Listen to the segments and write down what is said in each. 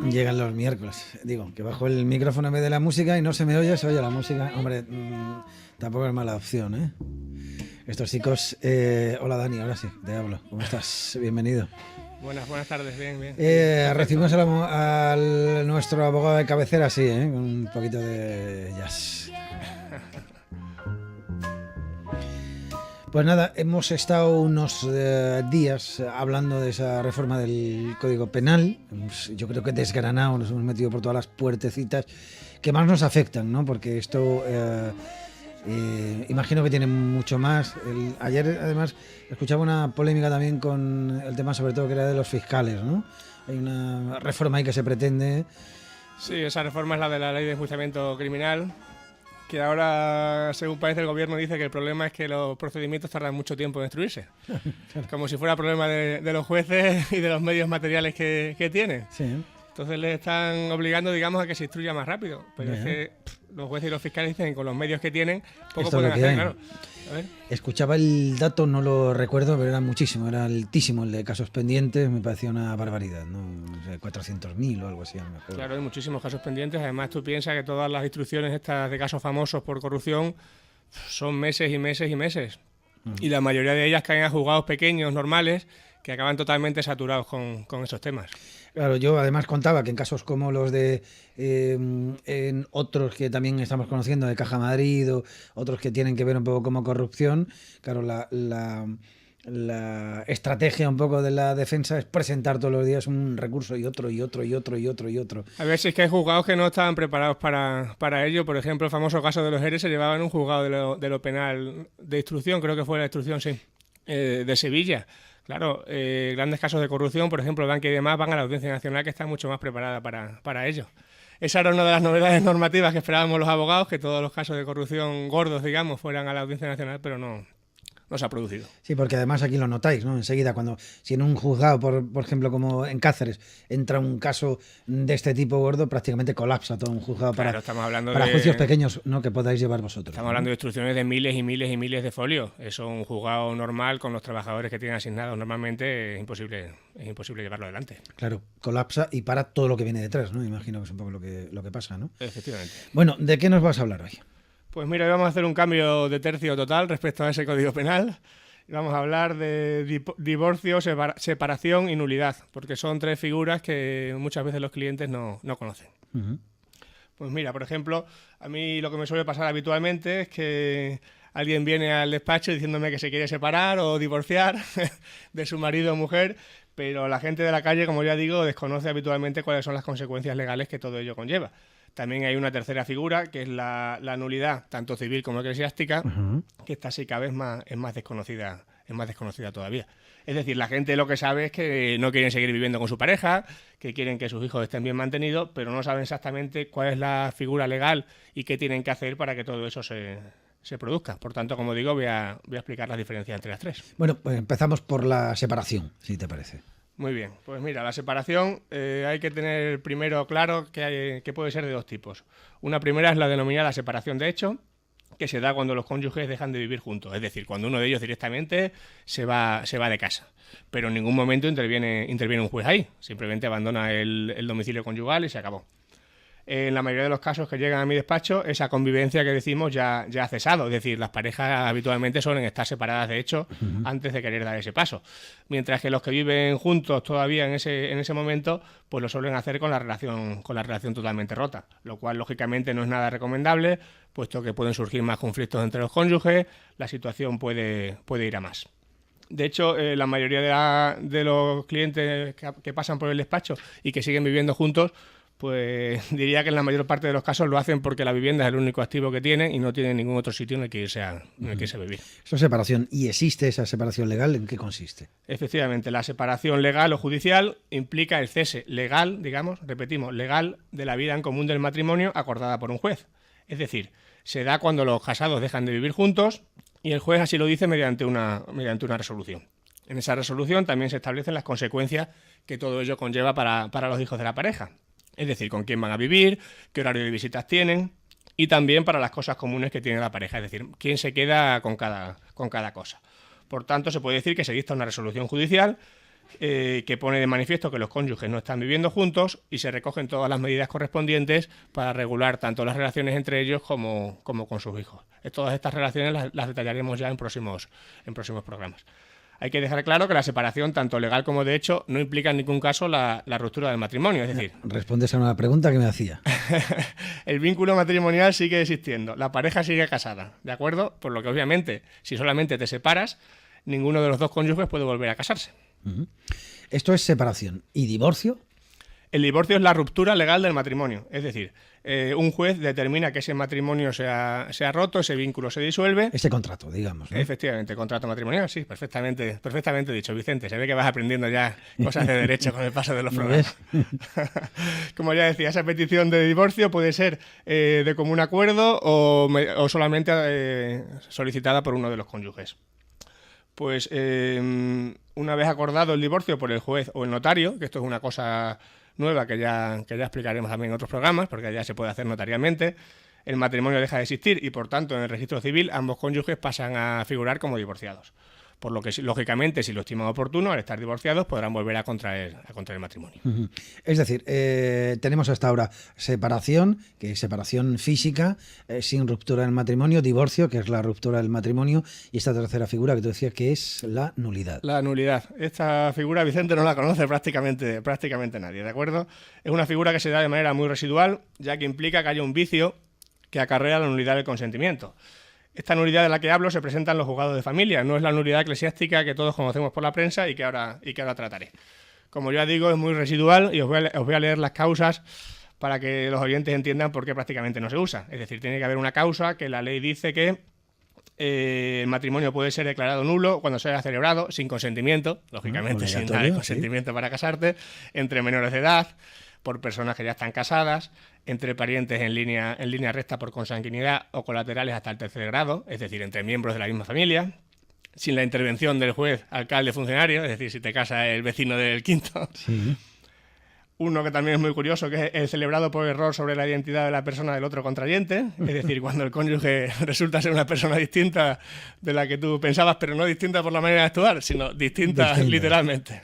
Llegan los miércoles. Digo, que bajo el micrófono en vez de la música y no se me oye, se oye la música. Hombre, tampoco es mala opción, ¿eh? Estos chicos... hola Dani, ahora sí, te hablo. ¿Cómo estás? Bienvenido. Buenas tardes, bien. Recibimos a nuestro abogado de cabecera, sí, con un poquito de jazz. Pues nada, hemos estado unos días hablando de esa reforma del Código Penal. Yo creo que desgranado, nos hemos metido por todas las puertecitas que más nos afectan, ¿no? Porque esto... imagino que tiene mucho más. Ayer, además, escuchaba una polémica también con el tema, sobre todo, que era de los fiscales, ¿no? Hay una reforma ahí que se pretende. Sí, esa reforma es la de la ley de enjuiciamiento criminal, que ahora, según parece, el gobierno dice que el problema es que los procedimientos tardan mucho tiempo en instruirse. Claro. Como si fuera problema de los jueces y de los medios materiales que tienen. Sí. Entonces le están obligando, digamos, a que se instruya más rápido. Pero es que los jueces y los fiscales dicen que con los medios que tienen, poco pueden hacer, claro. A ver. Escuchaba el dato, no lo recuerdo, pero era muchísimo, era altísimo el de casos pendientes, me parecía una barbaridad, ¿no? O sea, 400.000 o algo así, a lo mejor. Claro, hay muchísimos casos pendientes. Además, tú piensas que todas las instrucciones estas de casos famosos por corrupción son meses y meses y meses. Y la mayoría de ellas caen a juzgados pequeños, normales, que acaban totalmente saturados con esos temas. Claro, yo además contaba que en casos como los de en otros que también estamos conociendo, de Caja Madrid, o otros que tienen que ver un poco como corrupción, claro, la estrategia un poco de la defensa es presentar todos los días un recurso y otro, y otro, y otro, y otro, y otro. A ver si es que hay juzgados que no estaban preparados para ello. Por ejemplo, el famoso caso de los ERE se llevaba en un juzgado de lo penal de instrucción, creo que fue la instrucción, sí, de Sevilla. Claro, grandes casos de corrupción, por ejemplo, Bankia y demás, van a la Audiencia Nacional, que está mucho más preparada para ello. Esa era una de las novedades normativas que esperábamos los abogados, que todos los casos de corrupción gordos, digamos, fueran a la Audiencia Nacional, pero no se ha producido. Sí, porque además aquí lo notáis, ¿no? Enseguida, si en un juzgado, por ejemplo, como en Cáceres, entra un caso de este tipo gordo, prácticamente colapsa todo un juzgado. Claro, para juicios pequeños, ¿no? Que podáis llevar vosotros. Estamos hablando de instrucciones de miles y miles y miles de folios. Eso, un juzgado normal, con los trabajadores que tienen asignados normalmente, es imposible llevarlo adelante. Claro, colapsa y para todo lo que viene detrás, ¿no? Imagino que es un poco lo que pasa, ¿no? Efectivamente. Bueno, ¿de qué nos vas a hablar hoy? Pues mira, vamos a hacer un cambio de tercio total respecto a ese Código Penal. Vamos a hablar de divorcio, separación y nulidad, porque son tres figuras que muchas veces los clientes no conocen. Uh-huh. Pues mira, por ejemplo, a mí lo que me suele pasar habitualmente es que alguien viene al despacho diciéndome que se quiere separar o divorciar de su marido o mujer, pero la gente de la calle, como ya digo, desconoce habitualmente cuáles son las consecuencias legales que todo ello conlleva. También hay una tercera figura, que es la nulidad, tanto civil como eclesiástica, uh-huh, que esta sí cada vez es más desconocida todavía. Es decir, la gente lo que sabe es que no quieren seguir viviendo con su pareja, que quieren que sus hijos estén bien mantenidos, pero no saben exactamente cuál es la figura legal y qué tienen que hacer para que todo eso se produzca. Por tanto, como digo, voy a explicar las diferencias entre las tres. Bueno, pues empezamos por la separación, si te parece. Muy bien, pues mira, la separación hay que tener primero claro que puede ser de dos tipos. Una primera es la denominada separación de hecho, que se da cuando los cónyuges dejan de vivir juntos, es decir, cuando uno de ellos directamente se va de casa, pero en ningún momento interviene un juez ahí, simplemente abandona el domicilio conyugal y se acabó. En la mayoría de los casos que llegan a mi despacho, esa convivencia que decimos ya ha cesado. Es decir, las parejas habitualmente suelen estar separadas de hecho uh-huh, antes de querer dar ese paso. Mientras que los que viven juntos todavía en ese momento, pues lo suelen hacer con la relación totalmente rota. Lo cual, lógicamente, no es nada recomendable, puesto que pueden surgir más conflictos entre los cónyuges, la situación puede ir a más. De hecho, la mayoría de los clientes que pasan por el despacho y que siguen viviendo juntos, pues diría que en la mayor parte de los casos lo hacen porque la vivienda es el único activo que tienen y no tienen ningún otro sitio en el que irse a vivir. Eso es separación. ¿Y existe esa separación legal? ¿En qué consiste? Efectivamente, la separación legal o judicial implica el cese legal, digamos, repetimos, legal de la vida en común del matrimonio acordada por un juez. Es decir, se da cuando los casados dejan de vivir juntos y el juez así lo dice mediante una resolución. En esa resolución también se establecen las consecuencias que todo ello conlleva para los hijos de la pareja. Es decir, con quién van a vivir, qué horario de visitas tienen y también para las cosas comunes que tiene la pareja, es decir, quién se queda con cada cosa. Por tanto, se puede decir que se dicta una resolución judicial que pone de manifiesto que los cónyuges no están viviendo juntos y se recogen todas las medidas correspondientes para regular tanto las relaciones entre ellos como con sus hijos. Todas estas relaciones las detallaremos ya en próximos programas. Hay que dejar claro que la separación, tanto legal como de hecho, no implica en ningún caso la ruptura del matrimonio. Es decir, respondes a una pregunta que me hacía. El vínculo matrimonial sigue existiendo, la pareja sigue casada, ¿de acuerdo? Por lo que obviamente, si solamente te separas, ninguno de los dos cónyuges puede volver a casarse. Esto es separación. ¿Y divorcio? El divorcio es la ruptura legal del matrimonio. Es decir, un juez determina que ese matrimonio se ha roto, ese vínculo se disuelve. Ese contrato, digamos, ¿no? Efectivamente, contrato matrimonial, sí, perfectamente dicho, Vicente. Se ve que vas aprendiendo ya cosas de derecho con el paso de los programas. Como ya decía, esa petición de divorcio puede ser de común acuerdo o solamente solicitada por uno de los cónyuges. Pues una vez acordado el divorcio por el juez o el notario, que esto es una cosa nueva que ya explicaremos también en otros programas, porque ya se puede hacer notarialmente, el matrimonio deja de existir y, por tanto, en el registro civil ambos cónyuges pasan a figurar como divorciados. Por lo que, lógicamente, si lo estiman oportuno, al estar divorciados, podrán volver a contraer el matrimonio. Es decir, tenemos hasta ahora separación, que es separación física, sin ruptura del matrimonio, divorcio, que es la ruptura del matrimonio, y esta tercera figura que tú decías que es la nulidad. La nulidad. Esta figura Vicente no la conoce prácticamente nadie, ¿de acuerdo? Es una figura que se da de manera muy residual, ya que implica que haya un vicio que acarrea la nulidad del consentimiento. Esta nulidad de la que hablo se presenta en los juzgados de familia, no es la nulidad eclesiástica que todos conocemos por la prensa y que ahora trataré. Como ya digo, es muy residual y os voy a leer las causas para que los oyentes entiendan por qué prácticamente no se usa. Es decir, tiene que haber una causa que la ley dice que el matrimonio puede ser declarado nulo cuando se haya celebrado sin consentimiento, lógicamente sin dar el consentimiento para casarte, entre menores de edad, por personas que ya están casadas, entre parientes en línea recta por consanguinidad o colaterales hasta el tercer grado, es decir, entre miembros de la misma familia, sin la intervención del juez, alcalde, funcionario, es decir, si te casa el vecino del quinto. Sí. Uno que también es muy curioso, que es el celebrado por error sobre la identidad de la persona del otro contrayente, es decir, cuando el cónyuge resulta ser una persona distinta de la que tú pensabas, pero no distinta por la manera de actuar, sino distinta literalmente.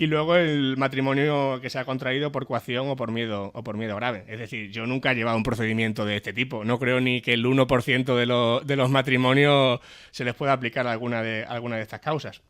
Y luego el matrimonio que se ha contraído por coacción o por miedo grave. Es decir, yo nunca he llevado un procedimiento de este tipo. No creo ni que el 1% de los matrimonios se les pueda aplicar alguna de estas causas.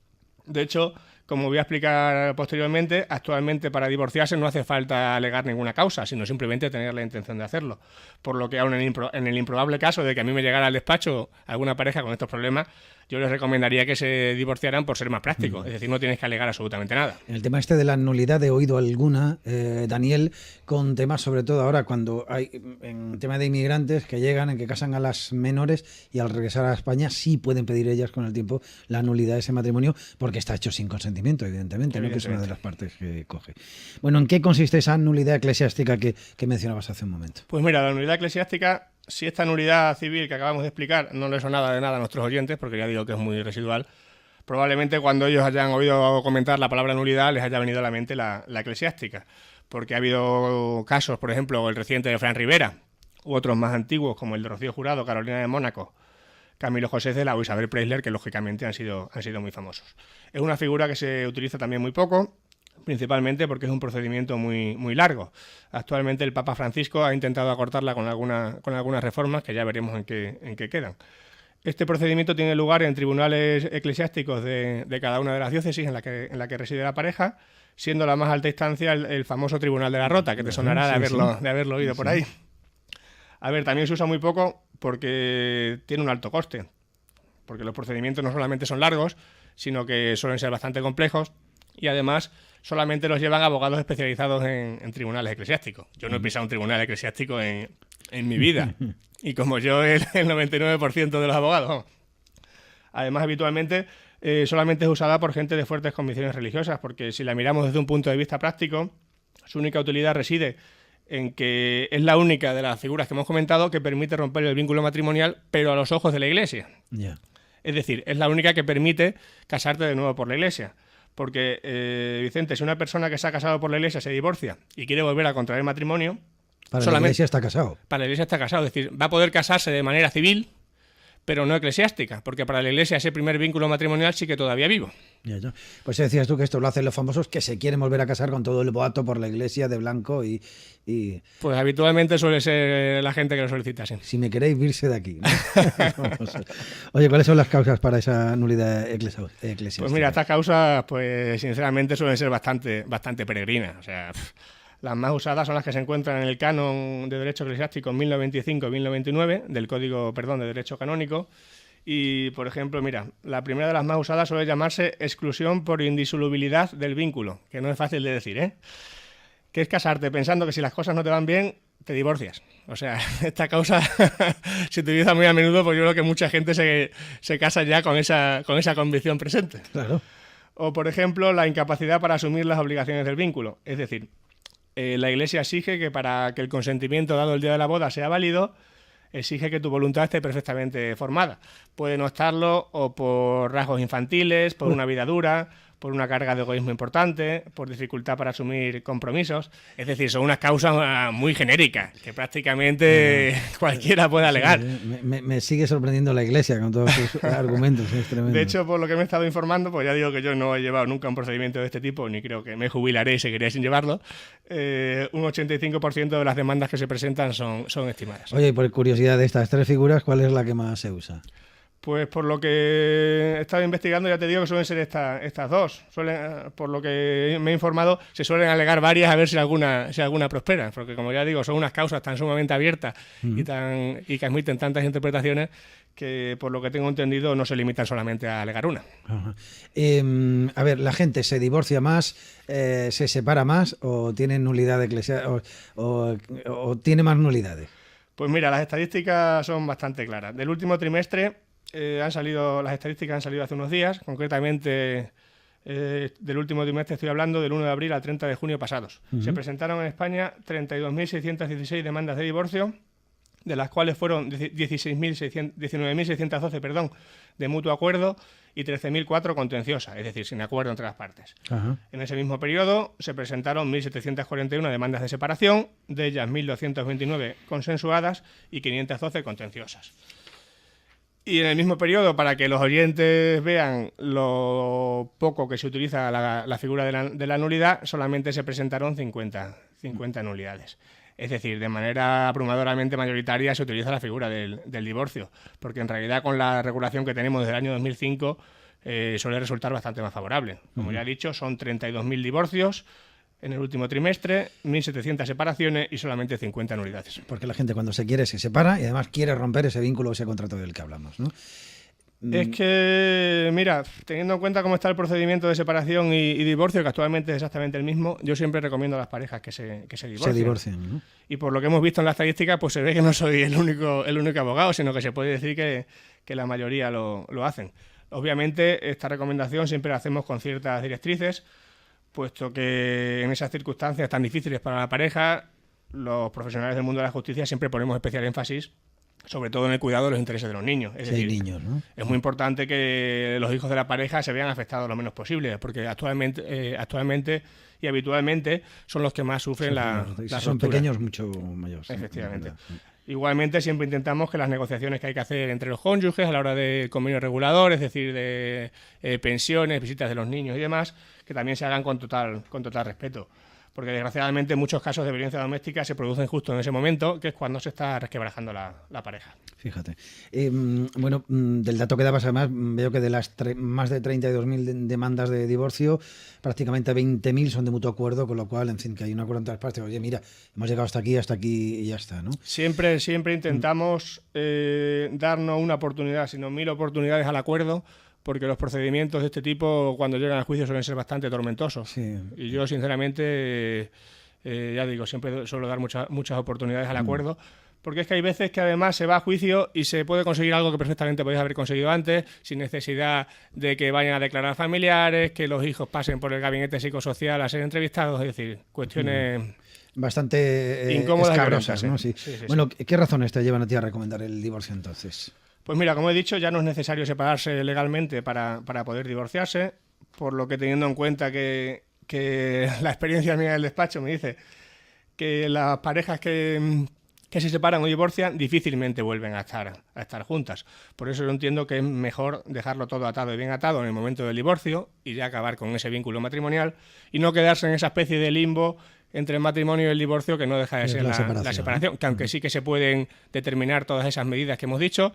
De hecho, como voy a explicar posteriormente, actualmente para divorciarse no hace falta alegar ninguna causa, sino simplemente tener la intención de hacerlo. Por lo que aún en el improbable caso de que a mí me llegara al despacho alguna pareja con estos problemas, yo les recomendaría que se divorciaran por ser más prácticos. Es decir, no tienes que alegar absolutamente nada. En el tema este de la nulidad he oído alguna, Daniel, con temas sobre todo ahora cuando hay en tema de inmigrantes que llegan, en que casan a las menores y al regresar a España sí pueden pedir ellas con el tiempo la nulidad de ese matrimonio porque está hecho sin consentimiento, evidentemente, ¿no? Que es una de las partes que coge. Bueno, ¿en qué consiste esa nulidad eclesiástica que mencionabas hace un momento? Pues mira, la nulidad eclesiástica, si esta nulidad civil que acabamos de explicar no les sonaba de nada a nuestros oyentes, porque ya digo que es muy residual, probablemente cuando ellos hayan oído comentar la palabra nulidad les haya venido a la mente la eclesiástica, porque ha habido casos, por ejemplo, el reciente de Fran Rivera, u otros más antiguos como el de Rocío Jurado, Carolina de Mónaco, Camilo José Cela o Isabel Preisler, que lógicamente han sido muy famosos. Es una figura que se utiliza también muy poco, principalmente porque es un procedimiento muy largo. Actualmente el Papa Francisco ha intentado acortarla con algunas reformas que ya veremos en qué quedan. Este procedimiento tiene lugar en tribunales eclesiásticos de cada una de las diócesis en la que reside la pareja, siendo la más alta instancia el famoso Tribunal de la Rota, que te sonará de haberlo oído por ahí. A ver, también se usa muy poco porque tiene un alto coste, porque los procedimientos no solamente son largos, sino que suelen ser bastante complejos y además solamente los llevan abogados especializados en tribunales eclesiásticos. Yo no he pisado un tribunal eclesiástico en mi vida, y como yo el 99% de los abogados. Además, habitualmente solamente es usada por gente de fuertes convicciones religiosas, porque si la miramos desde un punto de vista práctico, su única utilidad reside en que es la única de las figuras que hemos comentado que permite romper el vínculo matrimonial, pero a los ojos de la Iglesia. Yeah. Es decir, es la única que permite casarte de nuevo por la Iglesia. Porque, Vicente, si una persona que se ha casado por la Iglesia se divorcia y quiere volver a contraer matrimonio... Para la Iglesia está casado. Para la Iglesia está casado, es decir, va a poder casarse de manera civil, pero no eclesiástica, porque para la Iglesia ese primer vínculo matrimonial sí que todavía vivo. Ya. Pues decías tú que esto lo hacen los famosos que se quieren volver a casar con todo el boato por la Iglesia de blanco y Pues habitualmente suele ser la gente que lo solicita, sí. si me queréis irse de aquí, ¿no? Oye, ¿cuáles son las causas para esa nulidad eclesiástica? Pues mira, estas causas, pues sinceramente suelen ser bastante peregrinas. O sea, las más usadas son las que se encuentran en el canon de derecho eclesiástico 1095 y 1099 del Código, de Derecho Canónico. Y, por ejemplo, mira, la primera de las más usadas suele llamarse exclusión por indisolubilidad del vínculo, que no es fácil de decir, ¿eh? Que es casarte pensando que si las cosas no te van bien, te divorcias. O sea, esta causa se utiliza muy a menudo porque yo creo que mucha gente se casa ya con esa convicción presente. Claro. O, por ejemplo, la incapacidad para asumir las obligaciones del vínculo. Es decir, la Iglesia exige que para que el consentimiento dado el día de la boda sea válido, exige que tu voluntad esté perfectamente formada. Puede no estarlo o por rasgos infantiles, por una vida dura, por una carga de egoísmo importante, por dificultad para asumir compromisos. Es decir, son unas causas muy genéricas que prácticamente cualquiera puede alegar. Sí, me sigue sorprendiendo la Iglesia con todos sus argumentos, es tremendo. De hecho, por lo que me he estado informando, pues ya digo que yo no he llevado nunca un procedimiento de este tipo, ni creo que me jubilaré y seguiré sin llevarlo. Un 85% de las demandas que se presentan son estimadas. Oye, y por curiosidad de estas tres figuras, ¿cuál es la que más se usa? Pues por lo que he estado investigando, ya te digo que suelen ser estas dos. Por lo que me he informado, se suelen alegar varias a ver si alguna prospera. Porque, como ya digo, son unas causas tan sumamente abiertas y que admiten tantas interpretaciones que, por lo que tengo entendido, no se limitan solamente a alegar una. Ajá. A ver, ¿la gente se divorcia más, se separa más o tiene nulidad eclesiástica o tiene más nulidades? Pues mira, las estadísticas son bastante claras. Del último trimestre... las estadísticas han salido hace unos días, concretamente del último trimestre estoy hablando del 1 de abril al 30 de junio pasados. Se presentaron en España 32.616 demandas de divorcio, de las cuales fueron 19.612 de mutuo acuerdo y 13.004 contenciosas, es decir, sin acuerdo entre las partes. Ajá. En ese mismo periodo se presentaron 1.741 demandas de separación, de ellas 1.229 consensuadas y 512 contenciosas. Y en el mismo periodo, para que los oyentes vean lo poco que se utiliza la figura de la nulidad, solamente se presentaron 50 nulidades. Es decir, de manera abrumadoramente mayoritaria se utiliza la figura del divorcio, porque en realidad con la regulación que tenemos desde el año 2005 suele resultar bastante más favorable. Como ya he dicho, son 32.000 divorcios en el último trimestre, 1.700 separaciones y solamente 50 nulidades. Porque la gente cuando se quiere se separa y además quiere romper ese vínculo, ese contrato del que hablamos, ¿no? Es que, mira, teniendo en cuenta cómo está el procedimiento de separación y divorcio, que actualmente es exactamente el mismo, yo siempre recomiendo a las parejas que se divorcien. Se divorcian, ¿no? Y por lo que hemos visto en la estadística, pues se ve que no soy el único abogado, sino que se puede decir que la mayoría lo hacen. Obviamente, esta recomendación siempre la hacemos con ciertas directrices, puesto que en esas circunstancias tan difíciles para la pareja, los profesionales del mundo de la justicia siempre ponemos especial énfasis, sobre todo en el cuidado de los intereses de los niños. Es decir, niños, ¿no? Es muy importante que los hijos de la pareja se vean afectados lo menos posible, porque actualmente y habitualmente son los que más sufren la son ruptura. Pequeños, mucho mayores. Efectivamente. Igualmente, siempre intentamos que las negociaciones que hay que hacer entre los cónyuges a la hora de convenio regulador, es decir, de pensiones, visitas de los niños y demás, que también se hagan con total respeto. Porque desgraciadamente muchos casos de violencia doméstica se producen justo en ese momento, que es cuando se está resquebrajando la pareja. Fíjate. Bueno, del dato que dabas además, veo que de las más de 32.000 demandas de divorcio, prácticamente 20.000 son de mutuo acuerdo, con lo cual, en fin, que hay un acuerdo entre las partes. Oye, mira, hemos llegado hasta aquí y ya está, ¿no? Siempre intentamos darnos una oportunidad, sino 1.000 oportunidades al acuerdo, porque los procedimientos de este tipo, cuando llegan al juicio, suelen ser bastante tormentosos. Sí. Y yo, sinceramente, ya digo, siempre suelo dar muchas oportunidades al acuerdo, porque es que hay veces que además se va a juicio y se puede conseguir algo que perfectamente podéis haber conseguido antes, sin necesidad de que vayan a declarar familiares, que los hijos pasen por el gabinete psicosocial a ser entrevistados, es decir, cuestiones... bastante incómodas, escabrosas, ¿no? Sí. Sí. Bueno, ¿qué razones te llevan a ti a recomendar el divorcio entonces? Pues mira, como he dicho, ya no es necesario separarse legalmente para poder divorciarse, por lo que teniendo en cuenta que la experiencia mía del despacho me dice que las parejas que que se separan o divorcian difícilmente vuelven a estar juntas. Por eso yo entiendo que es mejor dejarlo todo atado y bien atado en el momento del divorcio y ya acabar con ese vínculo matrimonial y no quedarse en esa especie de limbo entre el matrimonio y el divorcio que no deja de ser la separación, que aunque sí que se pueden determinar todas esas medidas que hemos dicho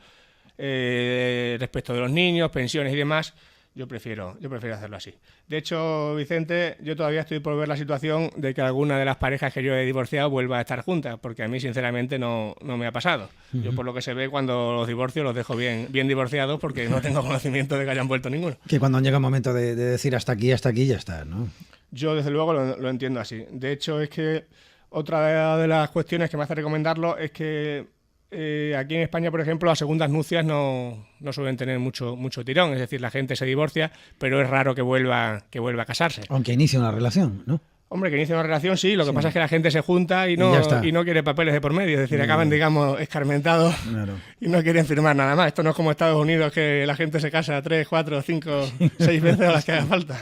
respecto de los niños, pensiones y demás. Yo prefiero hacerlo así. De hecho, Vicente, yo todavía estoy por ver la situación de que alguna de las parejas que yo he divorciado vuelva a estar juntas, porque a mí, sinceramente, no me ha pasado. Yo, por lo que se ve, cuando los divorcio los dejo bien divorciados, porque no tengo conocimiento de que hayan vuelto ninguno. Que cuando llega el momento de decir hasta aquí, ya está, ¿no? Yo, desde luego, lo entiendo así. De hecho, es que otra de las cuestiones que me hace recomendarlo es que aquí en España, por ejemplo, las segundas nupcias no suelen tener mucho tirón. Es decir, la gente se divorcia, pero es raro que vuelva a casarse. Aunque inicie una relación, ¿no? Hombre, que inicie una relación, sí. Lo que pasa es que la gente se junta y no quiere papeles de por medio. Es decir, acaban, digamos, escarmentados y no quieren firmar nada más. Esto no es como Estados Unidos, que la gente se casa 3, 4, 5, 6 veces a las que haga falta.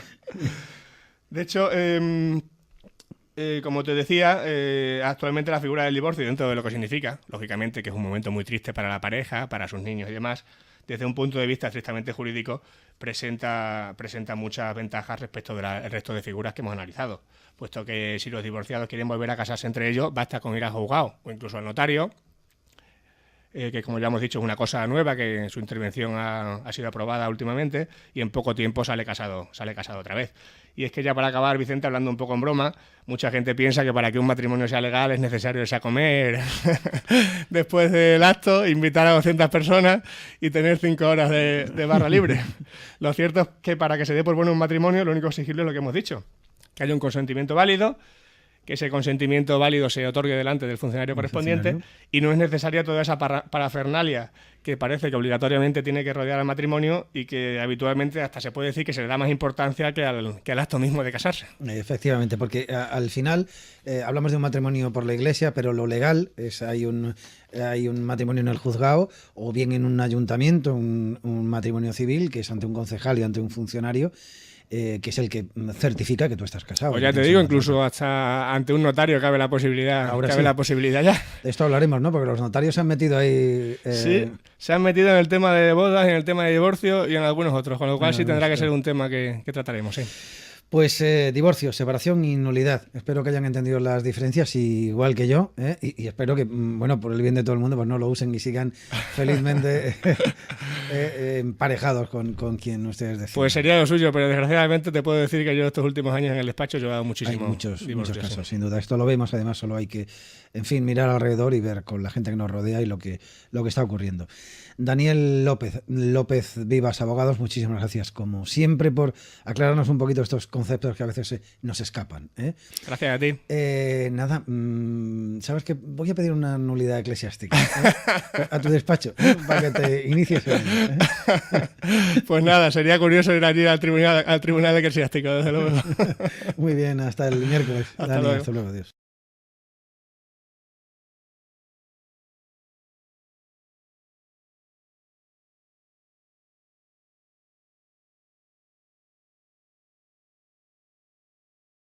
De hecho, como te decía, actualmente la figura del divorcio, dentro de lo que significa, lógicamente que es un momento muy triste para la pareja, para sus niños y demás, desde un punto de vista estrictamente jurídico, presenta muchas ventajas respecto del resto de figuras que hemos analizado, puesto que si los divorciados quieren volver a casarse entre ellos, basta con ir al juzgado o incluso al notario, que como ya hemos dicho es una cosa nueva, que su intervención ha sido aprobada últimamente y en poco tiempo sale casado otra vez. Y es que ya para acabar, Vicente, hablando un poco en broma, mucha gente piensa que para que un matrimonio sea legal es necesario irse a comer después del acto, invitar a 200 personas y tener 5 horas de barra libre. Lo cierto es que para que se dé por bueno un matrimonio, lo único exigible es lo que hemos dicho, que haya un consentimiento válido, que ese consentimiento válido se otorgue delante del funcionario correspondiente y no es necesaria toda esa parafernalia que parece que obligatoriamente tiene que rodear al matrimonio y que habitualmente hasta se puede decir que se le da más importancia que al acto mismo de casarse. Efectivamente, porque al final hablamos de un matrimonio por la Iglesia, pero lo legal es hay un matrimonio en el juzgado o bien en un ayuntamiento, un matrimonio civil que es ante un concejal y ante un funcionario, que es el que certifica que tú estás casado. Pues ya te digo, incluso hasta ante un notario cabe la posibilidad. La posibilidad ya. De esto hablaremos, ¿no? Porque los notarios se han metido ahí. Sí, se han metido en el tema de bodas, en el tema de divorcio y en algunos otros, con lo cual sí tendrá que ser un tema que trataremos, sí. Pues divorcio, separación y nulidad. Espero que hayan entendido las diferencias igual que yo, y espero que, bueno, por el bien de todo el mundo, pues no lo usen y sigan felizmente emparejados con quien ustedes deciden. Pues sería lo suyo, pero desgraciadamente te puedo decir que yo estos últimos años en el despacho he llevado muchísimo. Hay muchos casos, sin duda. Esto lo vemos, además solo hay que, en fin, mirar alrededor y ver con la gente que nos rodea y lo que está ocurriendo. Daniel López Vivas, Abogados, muchísimas gracias, como siempre, por aclararnos un poquito estos conceptos que a veces nos escapan. Gracias a ti. Nada, sabes que voy a pedir una nulidad eclesiástica a tu despacho, para que te inicies en ello. Pues nada, sería curioso ir allí al tribunal eclesiástico, desde luego. Muy bien, hasta el miércoles. Hasta luego. Hasta luego, adiós.